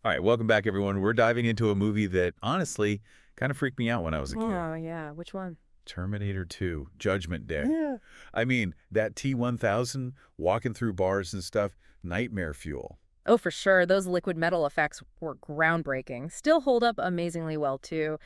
All right, welcome back, everyone. We're diving into a movie that, honestly, kind of freaked me out when I was a kid. Oh, yeah. Which one? Terminator 2, Judgment Day. Yeah. I mean, that T-1000 walking through bars and stuff, nightmare fuel. Oh, for sure. Those liquid metal effects were groundbreaking. Still hold up amazingly well, too.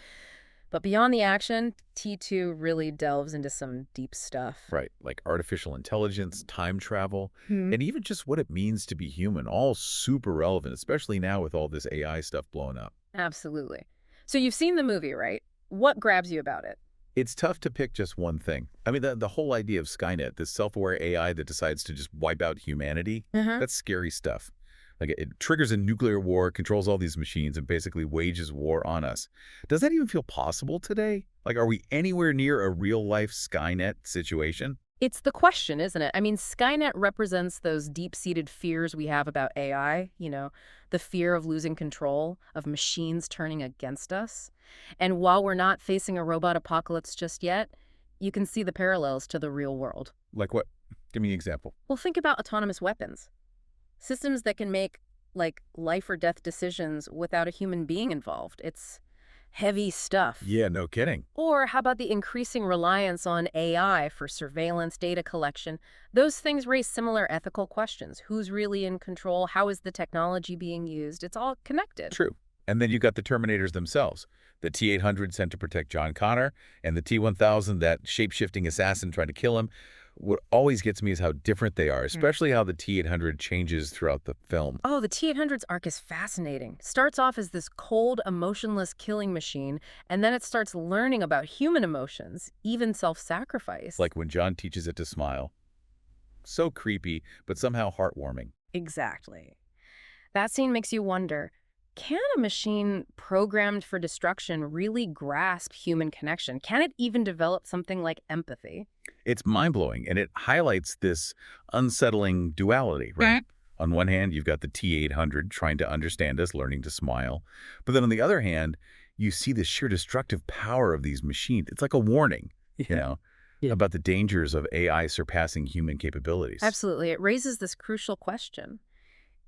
But beyond the action, T2 really delves into some deep stuff. Right, like artificial intelligence, time travel, Hmm. and even just what it means to be human, all super relevant, especially now with all this AI stuff blowing up. Absolutely. So you've seen the movie, right? What grabs you about it? It's tough to pick just one thing. I mean, the whole idea of Skynet, this self-aware AI that decides to just wipe out humanity, Uh-huh. that's scary stuff. Like it triggers a nuclear war, controls all these machines, and basically wages war on us. Does that even feel possible today? Like, are we anywhere near a real-life Skynet situation? It's the question, isn't it? I mean, Skynet represents those deep-seated fears we have about AI, the fear of losing control, of machines turning against us. And while we're not facing a robot apocalypse just yet, you can see the parallels to the real world. Like what? Give me an example. Well, think about autonomous weapons. Systems that can make, like, life or death decisions without a human being involved. It's heavy stuff. Yeah, no kidding. Or how about the increasing reliance on AI for surveillance, data collection? Those things raise similar ethical questions. Who's really in control? How is the technology being used? It's all connected. True. And then you got the Terminators themselves. The T-800 sent to protect John Connor, and the T-1000, that shape-shifting assassin trying to kill him. What always gets me is how different they are, especially how the T-800 changes throughout the film. Oh, the T-800's arc is fascinating. Starts off as this cold, emotionless killing machine, and then it starts learning about human emotions, even self-sacrifice. Like when John teaches it to smile. So creepy, but somehow heartwarming. Exactly. That scene makes you wonder, can a machine programmed for destruction really grasp human connection? Can it even develop something like empathy? It's mind-blowing, and it highlights this unsettling duality, right? On one hand, you've got the T-800 trying to understand us, learning to smile. But then on the other hand, you see the sheer destructive power of these machines. It's like a warning, Yeah. about the dangers of AI surpassing human capabilities. Absolutely. It raises this crucial question.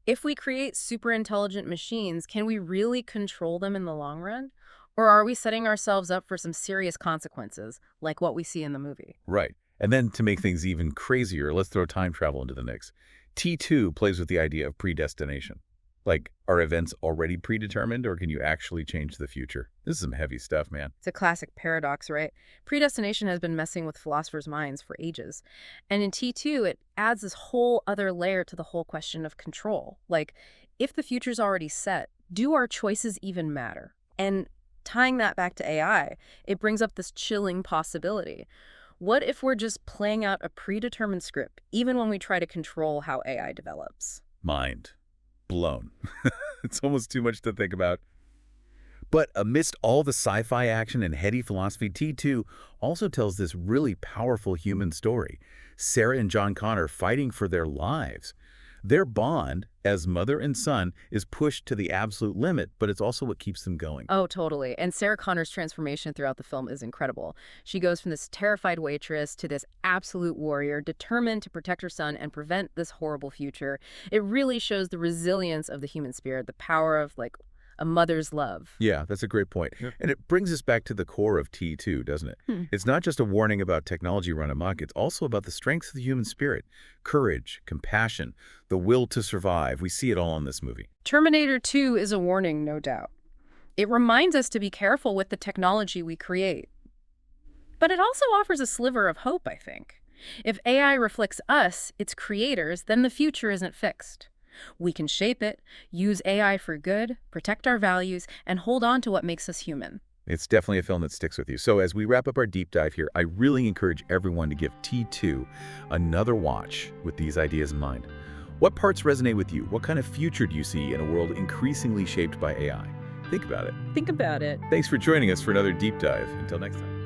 If we create super intelligent machines, can we really control them in the long run? Or are we setting ourselves up for some serious consequences, like what we see in the movie? Right. And then to make things even crazier, let's throw time travel into the mix. T2 plays with the idea of predestination. Like, are events already predetermined, or can you actually change the future? This is some heavy stuff, man. It's a classic paradox, right? Predestination has been messing with philosophers' minds for ages. And in T2, it adds this whole other layer to the whole question of control. Like, if the future's already set, do our choices even matter? And tying that back to AI, it brings up this chilling possibility. What if we're just playing out a predetermined script, even when we try to control how AI develops? Mind blown. It's almost too much to think about. But amidst all the sci-fi action and heady philosophy, T2 also tells this really powerful human story. Sarah and John Connor fighting for their lives. Their bond as mother and son is pushed to the absolute limit, but it's also what keeps them going. Oh, totally. And Sarah Connor's transformation throughout the film is incredible. She goes from this terrified waitress to this absolute warrior, determined to protect her son and prevent this horrible future. It really shows the resilience of the human spirit, the power of, like, a mother's love. Yeah, that's a great point. And it brings us back to the core of T2, doesn't it? It's not just a warning about technology run amok, it's also about the strengths of the human spirit. Courage, compassion, the will to survive. We see it all in this movie. Terminator 2 is a warning, no doubt. It reminds us to be careful with the technology we create. But it also offers a sliver of hope, I think. If AI reflects us, its creators, then the future isn't fixed. We can shape it, use AI for good, protect our values, and hold on to what makes us human. It's definitely a film that sticks with you. So as we wrap up our deep dive here, I really encourage everyone to give T2 another watch with these ideas in mind. What parts resonate with you? What kind of future do you see in a world increasingly shaped by AI? Think about it. Think about it. Thanks for joining us for another deep dive. Until next time.